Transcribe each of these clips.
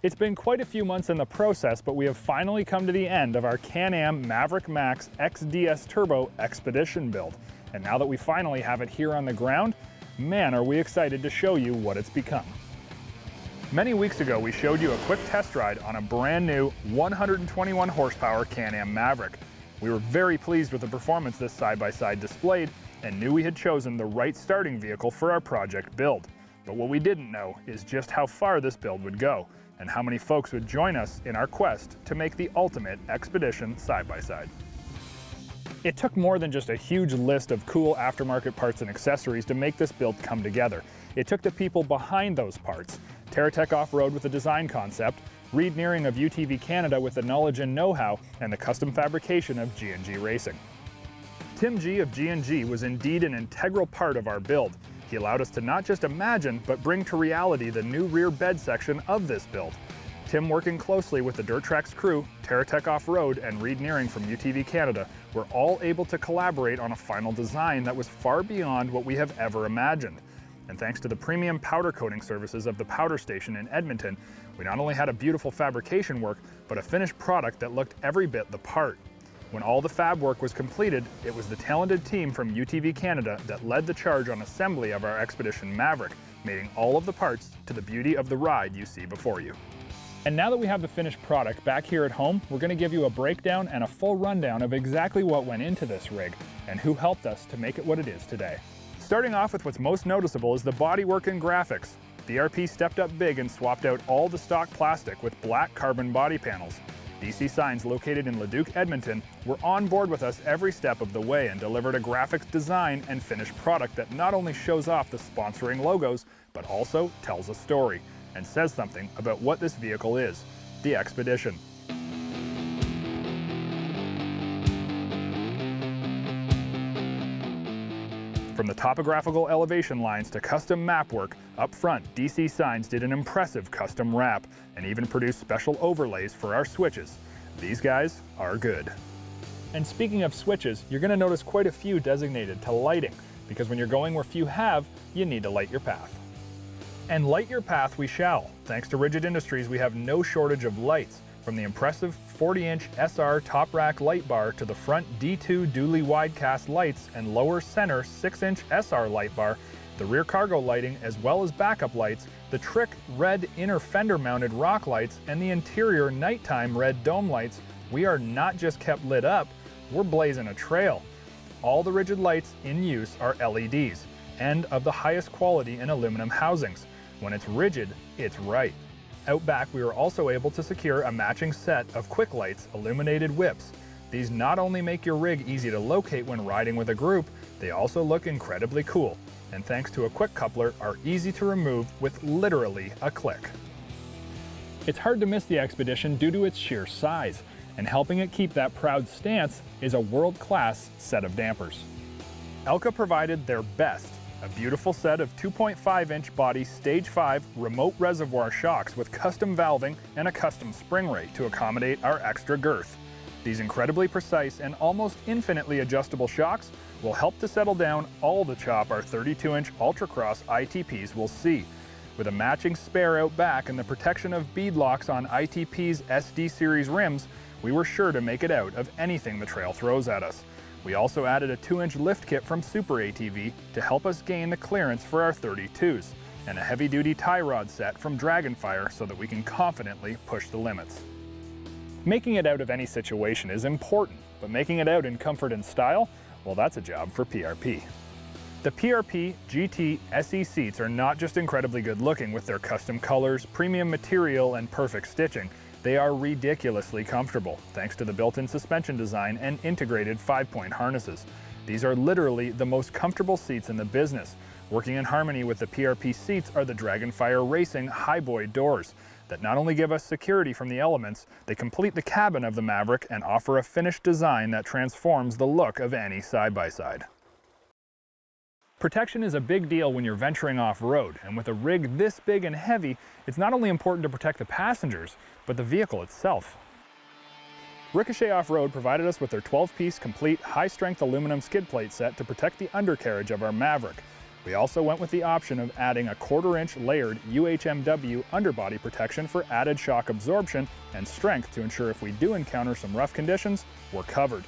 It's been quite a few months in the process, but we have finally come to the end of our Can-Am Maverick Max X DS Turbo Expedition build. And now that we finally have it here on the ground, man, are we excited to show you what it's become. Many weeks ago, we showed you a quick test ride on a brand new 121 horsepower Can-Am Maverick. We were very pleased with the performance this side-by-side displayed and knew we had chosen the right starting vehicle for our project build. But what we didn't know is just how far this build would go and how many folks would join us in our quest to make the ultimate Expedition side-by-side. It took more than just a huge list of cool aftermarket parts and accessories to make this build come together. It took the people behind those parts, TerraTech Off-Road with a design concept, Reed Nearing of UTV Canada with the knowledge and know-how, and the custom fabrication of G&G Racing. Tim G of G&G was indeed an integral part of our build. He allowed us to not just imagine, but bring to reality the new rear bed section of this build. Tim, working closely with the Dirt Tracks crew, TerraTech Off-Road, and Reed Nearing from UTV Canada, were all able to collaborate on a final design that was far beyond what we have ever imagined. And thanks to the premium powder coating services of the Powder Station in Edmonton, we not only had a beautiful fabrication work, but a finished product that looked every bit the part. When all the fab work was completed, it was the talented team from UTV Canada that led the charge on assembly of our Expedition Maverick, mating all of the parts to the beauty of the ride you see before you. And now that we have the finished product back here at home, we're going to give you a breakdown and a full rundown of exactly what went into this rig and who helped us to make it what it is today. Starting off with what's most noticeable is the bodywork and graphics. BRP stepped up big and swapped out all the stock plastic with black carbon body panels. DC Signs, located in Leduc, Edmonton, were on board with us every step of the way and delivered a graphics design and finished product that not only shows off the sponsoring logos, but also tells a story and says something about what this vehicle is, the Expedition. From the topographical elevation lines to custom map work, up front, DC Signs did an impressive custom wrap and even produced special overlays for our switches. These guys are good. And speaking of switches, you're going to notice quite a few designated to lighting, because when you're going where few have, you need to light your path. And light your path we shall. Thanks to Rigid Industries, we have no shortage of lights, from the impressive 40-inch SR top rack light bar to the front D2 dually widecast lights and lower center 6-inch SR light bar, the rear cargo lighting as well as backup lights, the Trick red inner fender mounted rock lights, and the interior nighttime red dome lights. We are not just kept lit up, we're blazing a trail. All the Rigid lights in use are LEDs and of the highest quality in aluminum housings. When it's Rigid, it's right. Out back, we were also able to secure a matching set of quick lights illuminated whips. These not only make your rig easy to locate when riding with a group, they also look incredibly cool, and thanks to a quick coupler are easy to remove with literally a click. It's hard to miss the Expedition due to its sheer size, and helping it keep that proud stance is a world-class set of dampers. Elka provided their best. A beautiful set of 2.5-inch body Stage 5 remote reservoir shocks with custom valving and a custom spring rate to accommodate our extra girth. These incredibly precise and almost infinitely adjustable shocks will help to settle down all the chop our 32-inch Ultracross ITPs will see. With a matching spare out back and the protection of bead locks on ITP's SD series rims, we were sure to make it out of anything the trail throws at us. We also added a 2-inch lift kit from Super ATV to help us gain the clearance for our 32s, and a heavy-duty tie rod set from Dragonfire so that we can confidently push the limits. Making it out of any situation is important, but making it out in comfort and style, well, that's a job for PRP. The PRP GT SE seats are not just incredibly good looking with their custom colors, premium material, and perfect stitching. They are ridiculously comfortable, thanks to the built-in suspension design and integrated 5-point harnesses. These are literally the most comfortable seats in the business. Working in harmony with the PRP seats are the Dragonfire Racing Highboy doors that not only give us security from the elements, they complete the cabin of the Maverick and offer a finished design that transforms the look of any side-by-side. Protection is a big deal when you're venturing off-road, and with a rig this big and heavy, it's not only important to protect the passengers, but the vehicle itself. Ricochet Off-Road provided us with their 12-piece complete high-strength aluminum skid plate set to protect the undercarriage of our Maverick. We also went with the option of adding a 1/4-inch layered UHMW underbody protection for added shock absorption and strength to ensure if we do encounter some rough conditions, we're covered.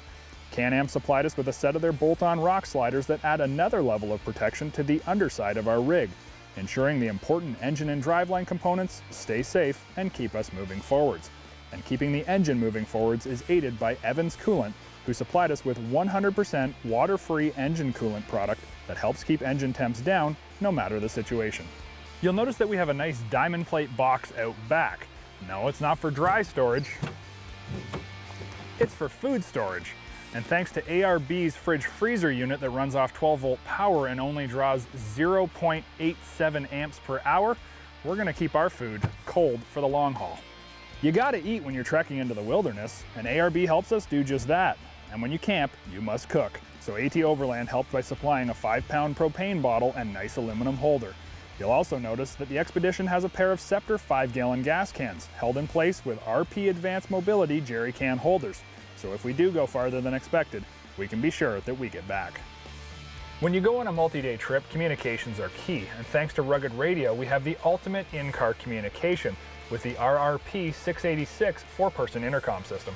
Can-Am supplied us with a set of their bolt-on rock sliders that add another level of protection to the underside of our rig, ensuring the important engine and driveline components stay safe and keep us moving forwards. And keeping the engine moving forwards is aided by Evans Coolant, who supplied us with 100% water-free engine coolant product that helps keep engine temps down no matter the situation. You'll notice that we have a nice diamond plate box out back. No, it's not for dry storage. It's for food storage. And thanks to ARB's fridge freezer unit that runs off 12-volt power and only draws 0.87 amps per hour, we're gonna keep our food cold for the long haul. You gotta eat when you're trekking into the wilderness, and ARB helps us do just that. And when you camp, you must cook. So AT Overland helped by supplying a 5-pound propane bottle and nice aluminum holder. You'll also notice that the Expedition has a pair of Scepter 5-gallon gas cans held in place with RP Advanced Mobility jerry can holders. So if we do go farther than expected, we can be sure that we get back. When you go on a multi-day trip, communications are key, and thanks to Rugged Radio, we have the ultimate in-car communication with the RRP 686 4-person intercom system.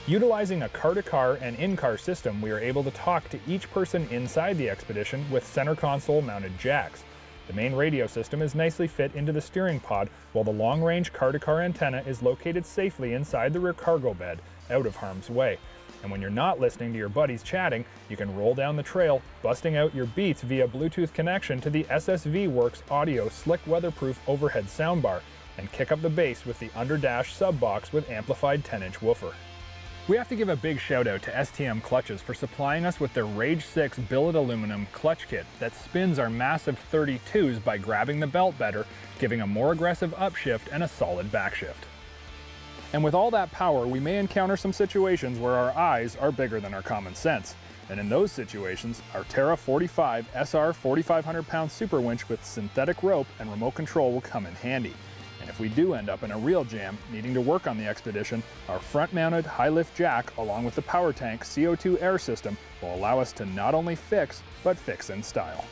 Utilizing a car-to-car and in-car system, we are able to talk to each person inside the Expedition with center console mounted jacks. The main radio system is nicely fit into the steering pod, while the long-range car-to-car antenna is located safely inside the rear cargo bed, out of harm's way. And when you're not listening to your buddies chatting, you can roll down the trail, busting out your beats via Bluetooth connection to the SSV Works Audio slick weatherproof overhead soundbar, and kick up the bass with the underdash sub-box with amplified 10-inch woofer. We have to give a big shout out to STM Clutches for supplying us with their Rage 6 billet aluminum clutch kit that spins our massive 32s by grabbing the belt better, giving a more aggressive upshift and a solid backshift. And with all that power, we may encounter some situations where our eyes are bigger than our common sense. And in those situations, our Terra 45 SR 4,500 pound super winch with synthetic rope and remote control will come in handy. And if we do end up in a real jam, needing to work on the Expedition, our front-mounted high-lift jack, along with the power tank CO2 air system, will allow us to not only fix, but fix in style.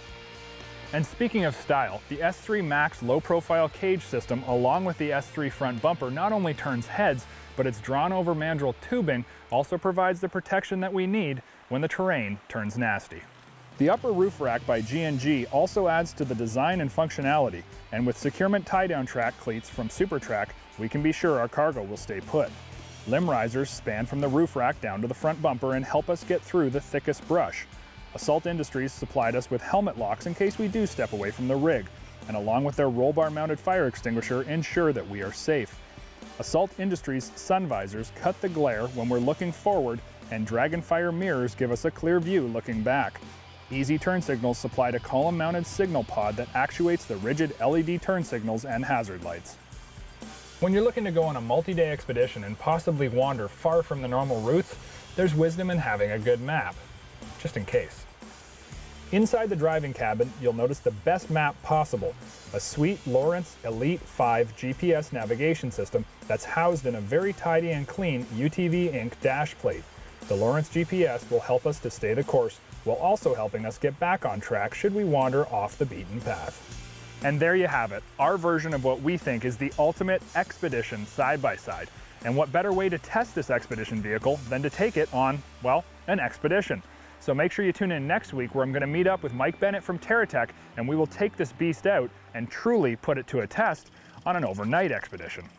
And speaking of style, the S3 Max low-profile cage system, along with the S3 front bumper, not only turns heads, but its drawn-over mandrel tubing also provides the protection that we need when the terrain turns nasty. The upper roof rack by G&G also adds to the design and functionality, and with securement tie-down track cleats from SuperTrack, we can be sure our cargo will stay put. Limb risers span from the roof rack down to the front bumper and help us get through the thickest brush. Assault Industries supplied us with helmet locks in case we do step away from the rig, and along with their roll bar mounted fire extinguisher, ensure that we are safe. Assault Industries sun visors cut the glare when we're looking forward, and Dragonfire mirrors give us a clear view looking back. Easy Turn Signals supplied a column-mounted signal pod that actuates the rigid LED turn signals and hazard lights. When you're looking to go on a multi-day expedition and possibly wander far from the normal routes, there's wisdom in having a good map, just in case. Inside the driving cabin, you'll notice the best map possible, a sweet Lawrence Elite 5 GPS navigation system that's housed in a very tidy and clean UTV Inc. dash plate. The Lawrence GPS will help us to stay the course, while also helping us get back on track should we wander off the beaten path. And there you have it, our version of what we think is the ultimate Expedition side-by-side. And what better way to test this Expedition vehicle than to take it on, well, an expedition. So make sure you tune in next week where I'm going to meet up with Mike Bennett from TerraTech, and we will take this beast out and truly put it to a test on an overnight expedition.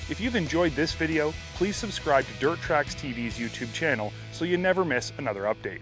If you've enjoyed this video, please subscribe to Dirt Tracks TV's YouTube channel so you never miss another update.